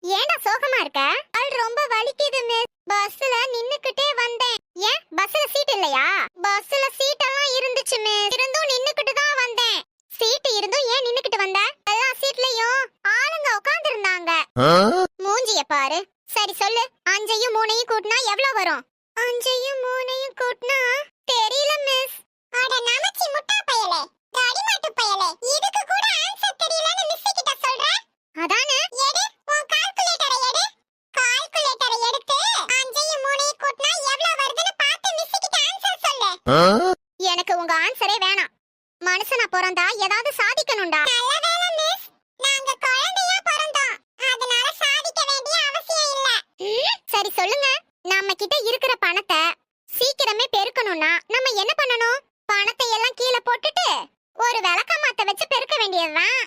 ஏன்டா சோகமா இருக்க? கால் ரொம்ப வலிக்குது மிஸ். பஸ்ல நின்னுக்கிட்டே வந்தேன். ஏன் பஸ்ல சீட் இல்லையா? பஸ்ல சீட் எல்லாம் இருந்துச்சு மிஸ். இருந்தும் நின்னுக்கிட்டு தான் வந்தேன். சீட் இருந்தும் ஏன் நின்னுக்கிட்டு வந்த? எல்லா சீட்லயும் ஆளுங்க உட்கார்ந்து இருந்தாங்க. மூஞ்சிய பாரு. சரி சொல்லு, 5யும் 3யும் கூட்டினா எவ்வளவு வரும்? 5யும் 3யும் கூட்டினா தெரியல மிஸ். அட நமச்சி முட்டா பயலே, கடிமாட்டு பயலே, இதுக்கு கூட ஆன்சர் தெரியலன்னு மிஸ் கிட்ட சொல்ற? அதானே. எடு உன் கால்குலேட்டரை எடு. கால்குலேட்டரை எடுத்து 5யும் 3யும் கூட்டினா எவ்வளவு வருதுன்னு பார்த்து மிஸ் கிட்ட ஆன்சர் சொல்லு. எனக்கு உங்க ஆன்சரே வேணாம். மனுஷனா பிறந்தா ஏதாவது சாதிக்கணும்டா. நல்ல வேளை மிஸ், நாங்க குழந்தையா பிறந்தோம். அதனால சாதிக்க வேண்டிய அவசியம் இல்ல. சரி சொல்லுங்க, நம்ம கிட்ட இருக்கிற பணத்தை சீக்கிரமே பெருக்கணும்னா நம்ம என்ன பண்ணணும்? பணத்தை எல்லாம் கீழே போட்டுட்டு ஒரு விளக்கமாத்த வச்சு பெருக்க வேண்டியதுதான்.